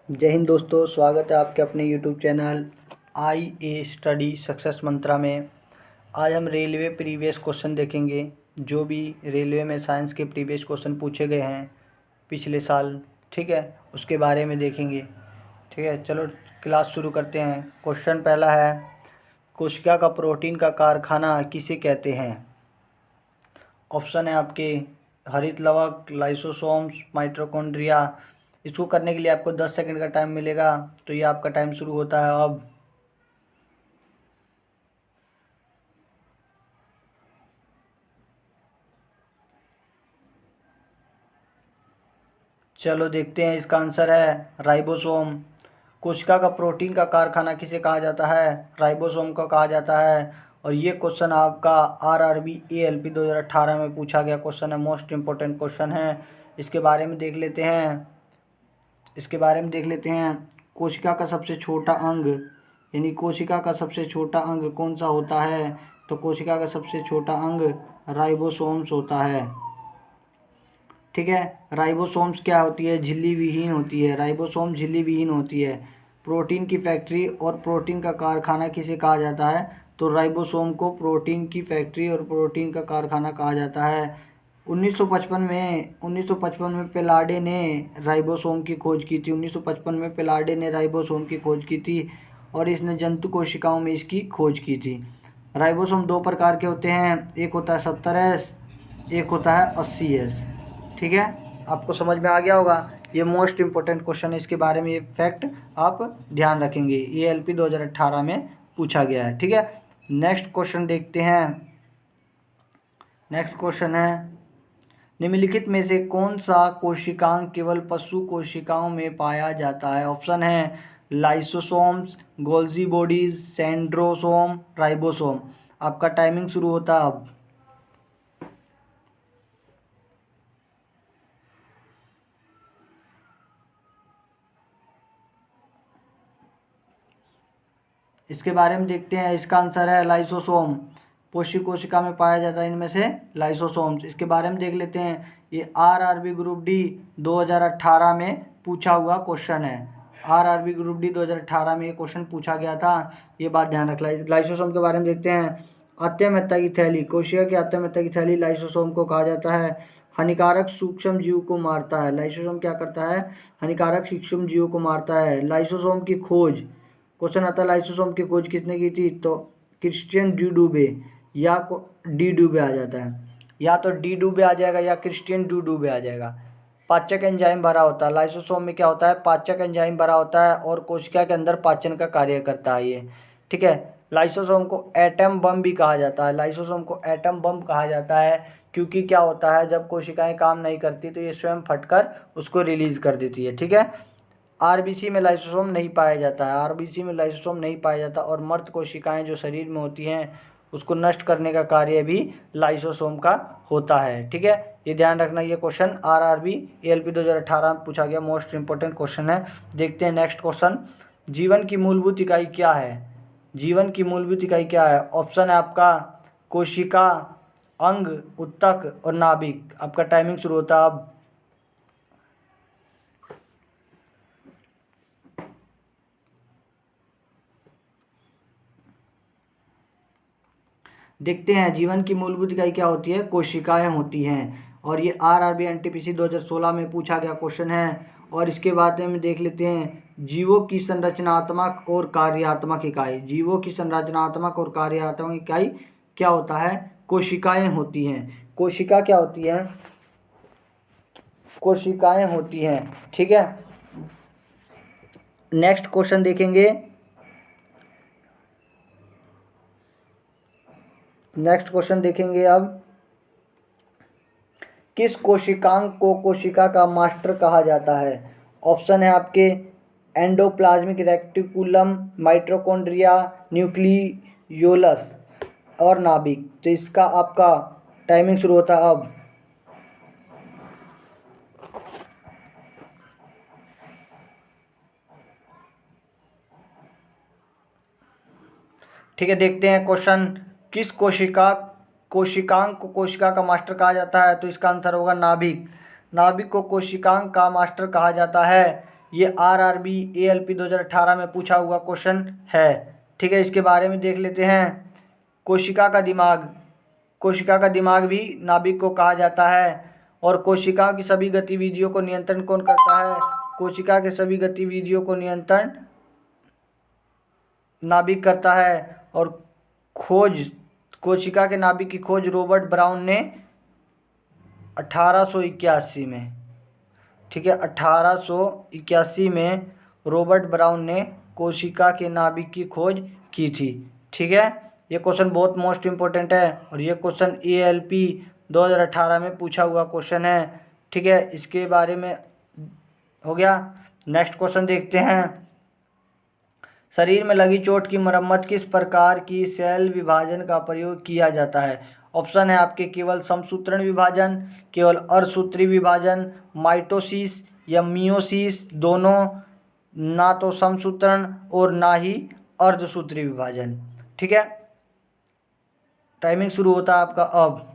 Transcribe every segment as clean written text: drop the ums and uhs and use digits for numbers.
जय हिंद दोस्तों, स्वागत है आपके अपने YouTube channel I A study success mantra में। आज हम रेलवे प्रीवियस क्वेश्चन देखेंगे। जो भी रेलवे में साइंस के प्रीवियस क्वेश्चन पूछे गए हैं पिछले साल, ठीक है, उसके बारे में देखेंगे। ठीक है, चलो क्लास शुरू करते हैं। क्वेश्चन पहला है, कोशिका का प्रोटीन का कारखाना किसे कहते हैं? ऑप्शन है आपके हरित लवक, लाइसोसोम्स, माइटोकॉन्ड्रिया। इसको करने के लिए आपको 10 सेकंड का टाइम मिलेगा। तो ये आपका टाइम शुरू होता है अब। चलो देखते हैं, इसका आंसर है राइबोसोम। कोशिका का प्रोटीन का कारखाना किसे कहा जाता है? राइबोसोम को कहा जाता है। और ये क्वेश्चन आपका आरआरबी एएलपी 2018 में पूछा गया क्वेश्चन है, मोस्ट इम्पोर्टेंट क्वेश्चन है। इसके बारे में देख लेते हैं। कोशिका का सबसे छोटा अंग, यानी कोशिका का सबसे छोटा अंग कौन सा होता है? तो कोशिका का सबसे छोटा अंग राइबोसोम्स होता है। ठीक है, राइबोसोम्स क्या होती है? झिल्ली विहीन होती है। राइबोसोम झिल्ली विहीन होती है। प्रोटीन की फैक्ट्री और प्रोटीन का कारखाना किसे कहा जाता है? तो राइबोसोम को प्रोटीन की फैक्ट्री और प्रोटीन का कारखाना कहा जाता है। 1955 में पेलाडे ने राइबोसोम की खोज की थी। 1955 में पेलाडे ने राइबोसोम की खोज की थी और इसने जंतु कोशिकाओं में इसकी खोज की थी। राइबोसोम दो प्रकार के होते हैं, एक होता है 70S, एक होता है 80S। ठीक है, आपको समझ में आ गया होगा। ये मोस्ट इम्पोर्टेंट क्वेश्चन है, इसके बारे में ये फैक्ट आप ध्यान रखेंगे। ये एलपी 2018 में पूछा गया है। ठीक है, नेक्स्ट क्वेश्चन देखते हैं। नेक्स्ट क्वेश्चन है, निम्नलिखित में से कौन सा कोशिकांग केवल पशु कोशिकाओं में पाया जाता है? ऑप्शन है lysosomes, Golgi bodies, centrosome, ribosome. आपका टाइमिंग शुरू होता है अब। इसके बारे में देखते हैं। इसका आंसर है लाइसोसोम। पोषक कोशिका में पाया जाता है इनमें से लाइसोसोम्स। इसके बारे में देख लेते हैं। ये आरआरबी ग्रुप डी 2018 में पूछा हुआ क्वेश्चन है। आरआरबी ग्रुप डी 2018 में ये क्वेश्चन पूछा गया था, ये बात ध्यान रख। लाइसोसोम के बारे में देखते हैं। अत्यमहत्ता की थैली, कोशिका की अत्यमहत्ता की थैली लाइसोसोम को कहा जाता है। हानिकारक सूक्ष्म जीव को मारता है। लाइसोसोम क्या करता है? हानिकारक सूक्ष्म जीवों को मारता है। लाइसोसोम की खोज, क्वेश्चन आता है लाइसोसोम की खोज किसने की थी? तो क्रिश्चियन डी डूबे, या डी डूबे आ जाता है, या तो डी डूबे आ जाएगा या क्रिश्चियन डी डूबे आ जाएगा। पाचक एंजाइम भरा होता है लाइसोसोम में। क्या होता है? पाचक एंजाइम भरा होता है और कोशिका के अंदर पाचन का कार्य करता है ये। ठीक है, लाइसोसोम को एटम बम भी कहा जाता है। लाइसोसोम को एटम बम कहा जाता है क्योंकि क्या होता है, जब कोशिकाएं काम नहीं करती तो ये स्वयं फटकर उसको रिलीज कर देती है। ठीक है, आरबीसी में लाइसोसोम नहीं पाया जाता है। आरबीसी में लाइसोसोम नहीं पाया जाता और मृत कोशिकाएं जो शरीर में होती हैं उसको नष्ट करने का कार्य भी लाइसोसोम का होता है। ठीक है, ये ध्यान रखना। ये क्वेश्चन आरआरबी एएलपी 2018 में पूछा गया, मोस्ट इंपोर्टेंट क्वेश्चन है। देखते हैं नेक्स्ट क्वेश्चन। जीवन की मूलभूत इकाई क्या है? जीवन की मूलभूत इकाई क्या है? ऑप्शन है आपका कोशिका, अंग, उत्तक और नाभिक। आपका टाइमिंग शुरू होता है अब। देखते हैं जीवन की मूलभूत इकाई क्या होती है। कोशिकाएं होती हैं और ये आरआरबी एनटीपीसी 2016 में पूछा गया क्वेश्चन है। और इसके बाद में देख लेते हैं जीवों की संरचनात्मक और कार्यात्मक इकाई। जीवों की संरचनात्मक और कार्यात्मक इकाई क्या होता है? कोशिकाएं होती हैं। कोशिका क्या होती है? कोशिकाएं होती हैं। ठीक है, नेक्स्ट क्वेश्चन देखेंगे। नेक्स्ट क्वेश्चन देखेंगे अब। किस कोशिकांग को कोशिका का मास्टर कहा जाता है? ऑप्शन है आपके एंडोप्लाज्मिक रेटिकुलम, माइटोकॉन्ड्रिया, न्यूक्लियोलस और नाभिक। तो इसका आपका टाइमिंग शुरू होता है अब। ठीक है, देखते हैं क्वेश्चन। किस कोशिकांग को कोशिका का मास्टर कहा जाता है? तो इसका आंसर होगा नाभिक। नाभिक को कोशिकांग का मास्टर कहा जाता है ये RRB ALP 2018 में पूछा हुआ क्वेश्चन है। ठीक है, इसके बारे में देख लेते हैं। कोशिका का दिमाग, कोशिका का दिमाग भी नाभिक को कहा जाता है। और कोशिकाओं की सभी गतिविधियों को नियंत्रण कौन करता है? कोशिका के सभी गतिविधियों को नियंत्रण नाभिक करता है। और खोज, कोशिका के नाभिक की खोज रॉबर्ट ब्राउन ने 1881 में, ठीक है, 1881 में रॉबर्ट ब्राउन ने कोशिका के नाभिक की खोज की थी। ठीक है, ये क्वेश्चन बहुत मोस्ट इम्पोर्टेंट है और ये क्वेश्चन ALP 2018 में पूछा हुआ क्वेश्चन है। ठीक है, इसके बारे में हो गया। नेक्स्ट क्वेश्चन देखते हैं। शरीर में लगी चोट की मरम्मत किस प्रकार की सेल विभाजन का प्रयोग किया जाता है? ऑप्शन है आपके केवल समसूत्रण विभाजन, केवल अर्धसूत्री विभाजन, माइटोसिस या मियोसिस, दोनों, ना तो समसूत्रण और ना ही अर्धसूत्री विभाजन। ठीक है, टाइमिंग शुरू होता है आपका अब।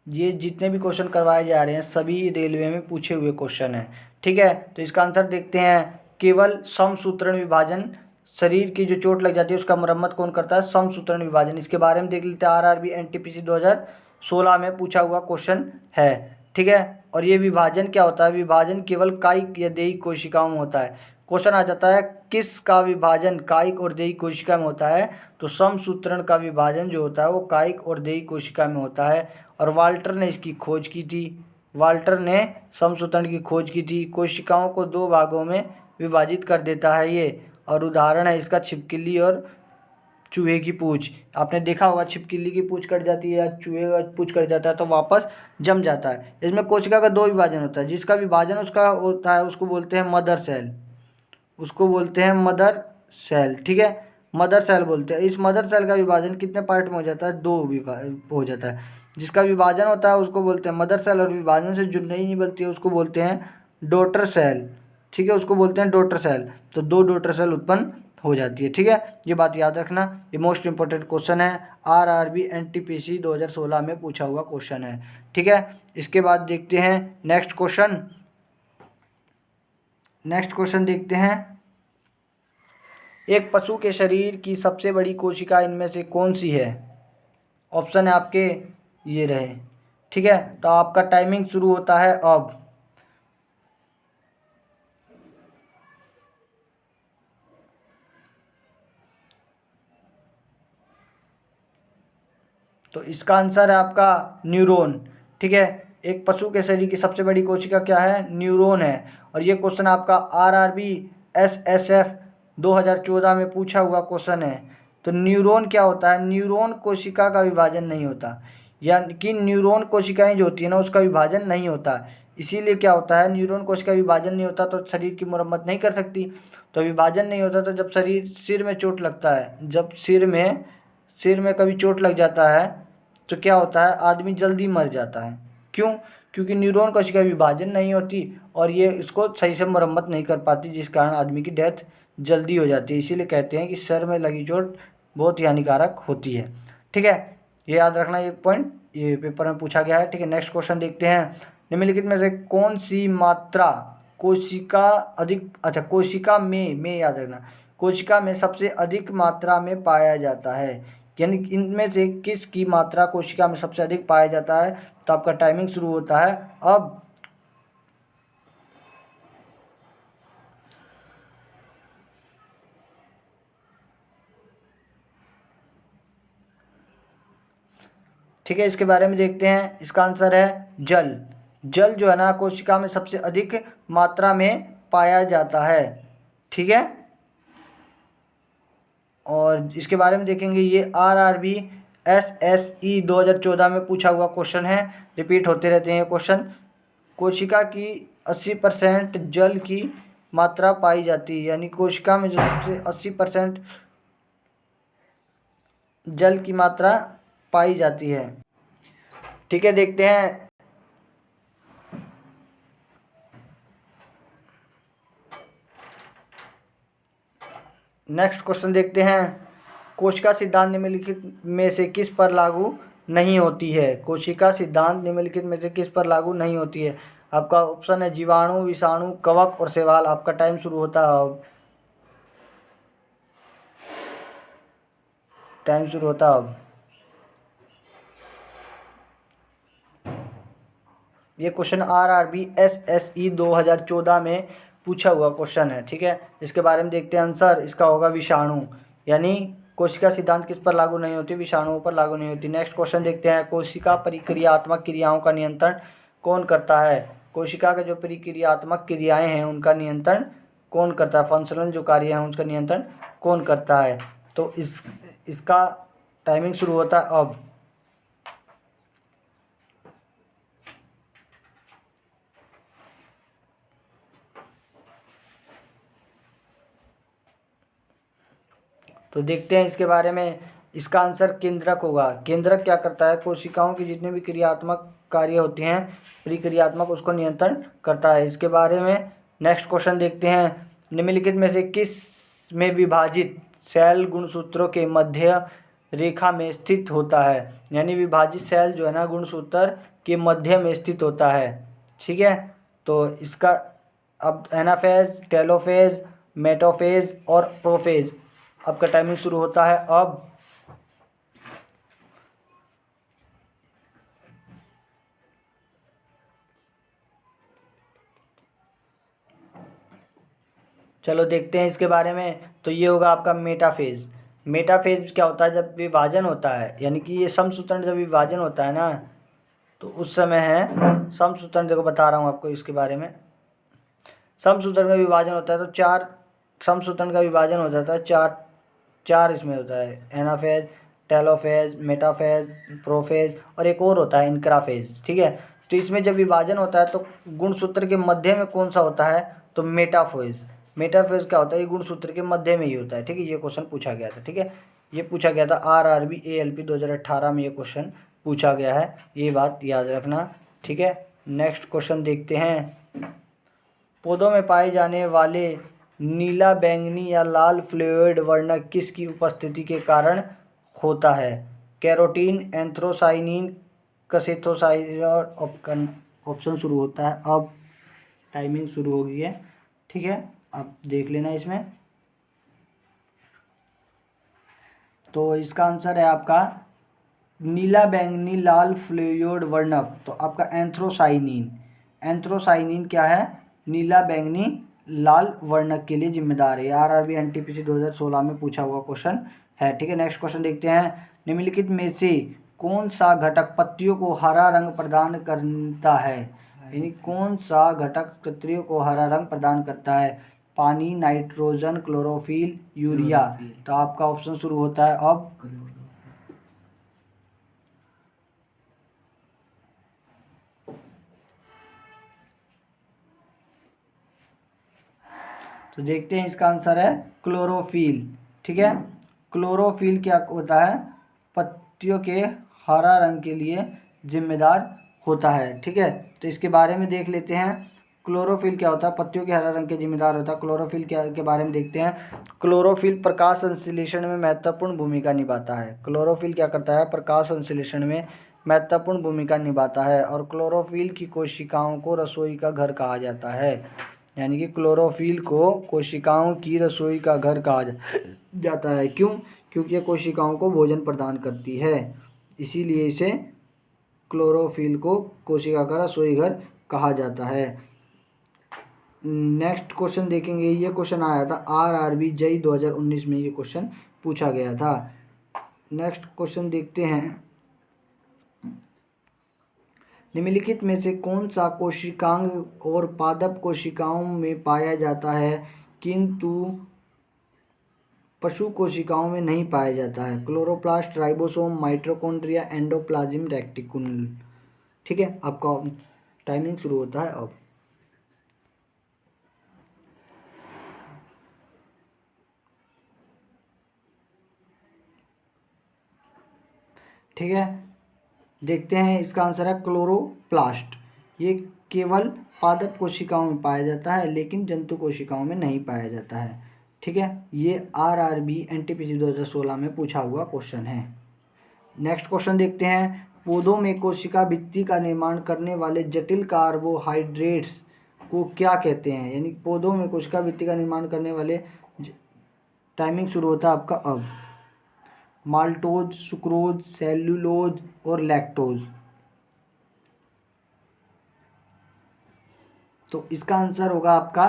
ये जितने भी क्वेश्चन करवाए जा रहे हैं सभी रेलवे में पूछे हुए क्वेश्चन हैं। ठीक है, तो इसका आंसर देखते हैं। केवल समसूत्रण विभाजन, शरीर की जो चोट लग जाती है उसका मरम्मत कौन करता है? समसूत्रण विभाजन। इसके बारे में देख लेते हैं। RRB NTPC 2016 में पूछा हुआ क्वेश्चन है। ठीक है, और ये विभाजन क्या होता है? विभाजन केवल कायिक या देही कोशिकाओं में होता है। क्वेश्चन आ जाता है किसका विभाजन कायिक और देही कोशिका में होता है? तो समसूत्रण का विभाजन जो होता है वो कायिक और देही कोशिका में होता है। और वाल्टर ने इसकी खोज की थी। वाल्टर ने समसूत्रण की खोज की थी। कोशिकाओं को दो भागों में विभाजित कर देता है ये। और उदाहरण है इसका छिपकली और चूहे की पूंछ। आपने देखा होगा छिपकली की पूंछ कट जाती है या चूहे का पूंछ कट जाता है तो वापस जम जाता है। इसमें कोशिका का दो विभाजन होता है। जिसका विभाजन उसका होता है उसको बोलते हैं मदर सेल, उसको बोलते हैं मदर सेल। ठीक है, मदर सेल बोलते हैं। इस मदर सेल का विभाजन कितने पार्ट में हो जाता है? दो हो जाता है। जिसका विभाजन होता है उसको बोलते हैं मदर सेल, और विभाजन से जो नहीं निकलती है उसको बोलते हैं डॉटर सेल। ठीक है, उसको बोलते हैं डॉटर सेल। तो दो डॉटर सेल उत्पन्न हो जाती है। ठीक है, ये बात याद रखना, ये मोस्ट इंपॉर्टेंट क्वेश्चन है। RRB NTPC 2016 में पूछा हुआ क्वेश्चन है। ठीक है, इसके बाद देखते हैं नेक्स्ट क्वेश्चन। नेक्स्ट क्वेश्चन देखते हैं। एक पशु के शरीर की सबसे बड़ी कोशिका इनमें से कौन सी है? ऑप्शन है आपके ये रहे। ठीक है, तो आपका टाइमिंग शुरू होता है अब। तो इसका आंसर है आपका न्यूरॉन। ठीक है, एक पशु के शरीर की सबसे बड़ी कोशिका क्या है? न्यूरॉन है। और ये क्वेश्चन आपका RRB SSF 2014 में पूछा हुआ क्वेश्चन है। तो न्यूरॉन क्या होता है? न्यूरॉन कोशिका का विभाजन नहीं होता, यानी कि न्यूरॉन कोशिकाएं जो होती है ना उसका विभाजन नहीं होता। इसीलिए क्या होता है, न्यूरॉन कोशिका विभाजन नहीं होता तो शरीर की मरम्मत नहीं कर सकती। तो विभाजन नहीं होता तो जब सिर में चोट लगता है, जब सिर में कभी चोट लग जाता है तो क्या होता है, आदमी जल्दी मर जाता है। क्यों? क्योंकि न्यूरॉन कोशिका विभाजन नहीं होती और ये इसको सही से मरम्मत नहीं कर पाती, जिस कारण आदमी की डेथ जल्दी हो जाती है। इसीलिए कहते हैं कि सर में लगी चोट बहुत ही हानिकारक होती है। ठीक है, ये याद रखना, ये पॉइंट ये पेपर में पूछा गया है। ठीक है, नेक्स्ट क्वेश्चन देखते हैं। निम्नलिखित में से कौन सी मात्रा कोशिका अधिक, अच्छा कोशिका में याद रखना, कोशिका में सबसे अधिक मात्रा में पाया जाता है? यानी इनमें से किस की मात्रा कोशिका में सबसे अधिक पाया जाता है? तो आपका टाइमिंग शुरू होता है अब। ठीक है, इसके बारे में देखते हैं। इसका आंसर है जल। जल जो है ना कोशिका में सबसे अधिक मात्रा में पाया जाता है। ठीक है, और इसके बारे में देखेंगे। ये RRB SSE 2014 में पूछा हुआ क्वेश्चन है। रिपीट होते रहते हैं ये क्वेश्चन। कोशिका की 80% जल की मात्रा पाई जाती है, यानी कोशिका में जो सबसे 80% जल की मात्रा पाई जाती है। ठीक है, देखते हैं। नेक्स्ट क्वेश्चन देखते हैं। कोशिका सिद्धांत निम्नलिखित में से किस पर लागू नहीं होती है। कोशिका सिद्धांत निम्नलिखित में से किस पर लागू नहीं होती है? आपका ऑप्शन है जीवाणु, विषाणु, कवक और शैवाल। आपका टाइम शुरू होता है अब। टाइम शुरू होता है अब। ये क्वेश्चन RRB SSE 2014 में पूछा हुआ क्वेश्चन है, ठीक है। इसके बारे में देखते हैं आंसर। इसका होगा विषाणु, यानी कोशिका सिद्धांत किस पर लागू नहीं होती? विषाणुओं पर लागू नहीं होती। नेक्स्ट क्वेश्चन देखते हैं, कोशिका परिक्रियात्मक क्रियाओं का नियंत्रण कौन करता है? कोशिका के जो परिक्रियात्मक क्रियाएं हैं उनका नियंत्रण कौन करता है? फंक्शनल जो कार्य हैं उसका नियंत्रण कौन करता है? तो इसका टाइमिंग शुरू होता है अब। तो देखते हैं इसके बारे में। इसका आंसर केंद्रक होगा। केंद्रक क्या करता है? कोशिकाओं की जितने भी क्रियात्मक कार्य होते हैं परिक्रियात्मक, उसको नियंत्रण करता है। इसके बारे में नेक्स्ट क्वेश्चन देखते हैं, निम्नलिखित में से किस में विभाजित सेल गुणसूत्रों के मध्य रेखा में स्थित होता है? यानी विभाजित सेल जो है ना गुणसूत्र के मध्य में स्थित होता है, ठीक है। तो इसका अब एनाफेज, टेलोफेज, मेटाफेज और प्रोफेज। आपका टाइमिंग शुरू होता है अब। चलो देखते हैं इसके बारे में। तो ये होगा आपका मेटाफेज। मेटाफेज क्या होता है? जब विभाजन होता है, यानी कि ये समसूत्रण जब विभाजन होता है ना, तो उस समय है समसूत्रण। देखो बता रहा हूँ आपको इसके बारे में। समसूत्रण का विभाजन होता है तो चार समसूत्रण का विभाजन हो जाता है। चार इसमें होता है, एनाफेज, टेलोफेज, मेटाफेज, प्रोफेज और एक और होता है इंक्राफेज, ठीक है। तो इसमें जब विभाजन होता है तो गुणसूत्र के मध्य में कौन सा होता है? तो मेटाफेज। मेटाफेज क्या होता है? ये गुणसूत्र के मध्य में ही होता है, ठीक है। ये क्वेश्चन पूछा गया था, ठीक है। ये पूछा गया था RRB ALP 2018 में, ये क्वेश्चन पूछा गया है, ये बात याद रखना, ठीक है। नेक्स्ट क्वेश्चन देखते हैं, पौधों में पाए जाने वाले नीला, बैंगनी या लाल फ्लूइड वर्णक किसकी उपस्थिति के कारण होता है? Carotene, anthocyanin, कसेथोसाइन। ऑप्शन शुरू होता है अब। टाइमिंग शुरू हो गई है, ठीक है। आप देख लेना इसमें। तो इसका आंसर है आपका नीला, बैंगनी, लाल फ्लूइड वर्णक। तो आपका एंथ्रोसाइनिन। एंथ्रोसाइनिन क्या है? नीला, बैंगनी, लाल वर्णक के लिए जिम्मेदार है। RRB NTPC 2016 में पूछा हुआ क्वेश्चन है, ठीक है। नेक्स्ट क्वेश्चन देखते हैं, निम्नलिखित में से कौन सा घटक पत्तियों को हरा रंग प्रदान करता है? यानी कौन सा घटक पत्तियों को हरा रंग प्रदान करता है? पानी, नाइट्रोजन, क्लोरोफिल, यूरिया। तो आपका ऑप्शन शुरू होता है अब। तो देखते हैं इसका आंसर है क्लोरोफिल, ठीक है। क्लोरोफिल क्या होता है? पत्तियों के हरा रंग के लिए जिम्मेदार होता है, ठीक है। तो इसके बारे में देख लेते हैं, क्लोरोफिल क्या होता है? पत्तियों के हरा रंग के जिम्मेदार होता है। क्लोरोफिल क्या के बारे में देखते हैं। क्लोरोफिल प्रकाश संश्लेषण में महत्वपूर्ण भूमिका निभाता है। क्लोरोफिल क्या करता है? प्रकाश संश्लेषण में महत्वपूर्ण भूमिका निभाता है। और क्लोरोफिल की कोशिकाओं को रसोई का घर कहा जाता है। यानी कि क्लोरोफिल को कोशिकाओं की रसोई का घर कहा जाता है। क्यों? क्योंकि ये कोशिकाओं को भोजन प्रदान करती है, इसीलिए इसे क्लोरोफिल को कोशिका का रसोई घर कहा जाता है। नेक्स्ट क्वेश्चन देखेंगे, ये क्वेश्चन आया था RRB JEE 2019 में, ये क्वेश्चन पूछा गया था। नेक्स्ट क्वेश्चन देखते हैं, निम्नलिखित में से कौन सा कोशिकांग और पादप कोशिकाओं में पाया जाता है किंतु पशु कोशिकाओं में नहीं पाया जाता है? Chloroplast, ribosome, mitochondria, endoplasm reticulum, ठीक है। आपका टाइमिंग शुरू होता है अब। ठीक है, देखते हैं इसका आंसर है क्लोरोप्लास्ट। ये केवल पादप कोशिकाओं में पाया जाता है लेकिन जंतु कोशिकाओं में नहीं पाया जाता है, ठीक है। ये RRB NTPC 2016 में पूछा हुआ क्वेश्चन है। नेक्स्ट क्वेश्चन देखते हैं, पौधों में कोशिका भित्ति का निर्माण करने वाले जटिल कार्बोहाइड्रेट्स को क्या कहते हैं? यानी पौधों में कोशिका भित्ति का निर्माण करने वाले टाइमिंग शुरू होता है आपका अब। माल्टोज, सुक्रोज, सेल्यूलोज और लैक्टोज। तो इसका आंसर होगा आपका,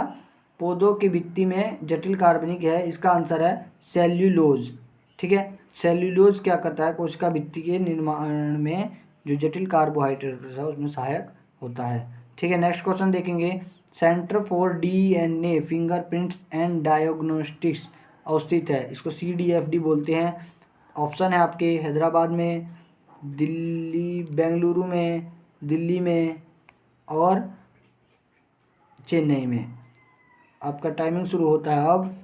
पौधों की भित्ति में जटिल कार्बनिक है, इसका आंसर है सेल्यूलोज। ठीक है, सेल्यूलोज क्या करता है, कोशिका भित्ति के निर्माण में जो जटिल कार्बोहाइड्रेट है उसमें सहायक होता है। ठीक है, नेक्स्ट क्वेश्चन देखेंगे, centre for DNA fingerprints and diagnostics अवस्थित है, इसको CDFD बोलते हैं। ऑप्शन है आपके हैदराबाद में, दिल्ली, बेंगलुरु में, दिल्ली में और चेन्नई में। आपका टाइमिंग शुरू होता है अब।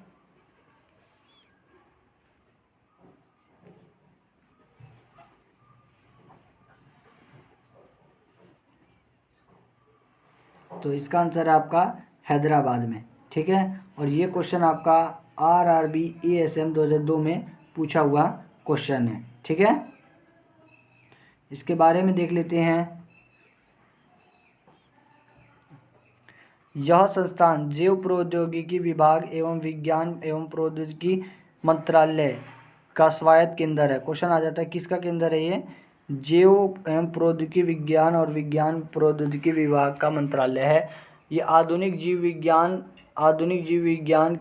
तो इसका आंसर है आपका हैदराबाद में। ठीक है, और ये क्वेश्चन आपका RRB ASM 2002 में पूछा हुआ क्वेश्चन है। ठीक है, इसके बारे में देख लेते हैं। यह संस्थान जैव प्रौद्योगिकी विभाग एवं विज्ञान एवं प्रौद्योगिकी मंत्रालय का स्वायत्त केंद्र है। क्वेश्चन आ जाता है किसका केंद्र है ये? जैव एवं प्रौद्योगिकी विज्ञान और विज्ञान प्रौद्योगिकी विभाग का मंत्रालय है। ये आधुनिक जीव विज्ञान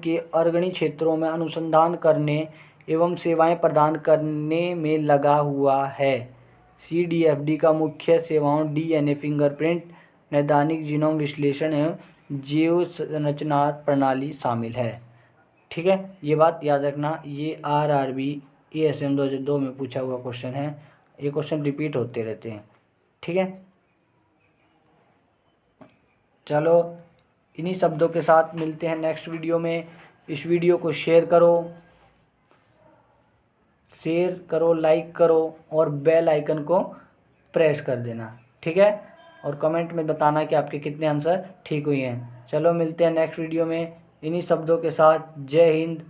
के अग्रणी क्षेत्रों में अनुसंधान करने एवं सेवाएं प्रदान करने में लगा हुआ है। CDFD का मुख्य सेवाओं DNA फिंगरप्रिंट, नैदानिक जीनोम विश्लेषण एवं जैव संरचना प्रणाली शामिल है। ठीक है, ये बात याद रखना, ये RRB ASM 2002 में पूछा हुआ क्वेश्चन है। ये क्वेश्चन रिपीट होते रहते हैं। ठीक है, चलो इन्हीं शब्दों के साथ मिलते हैं नेक्स्ट वीडियो में। इस वीडियो को शेयर करो, लाइक करो और बेल आइकन को प्रेस कर देना। ठीक है, और कमेंट में बताना कि आपके कितने आंसर ठीक हुए हैं। चलो मिलते हैं नेक्स्ट वीडियो में इन्हीं शब्दों के साथ। जय हिंद,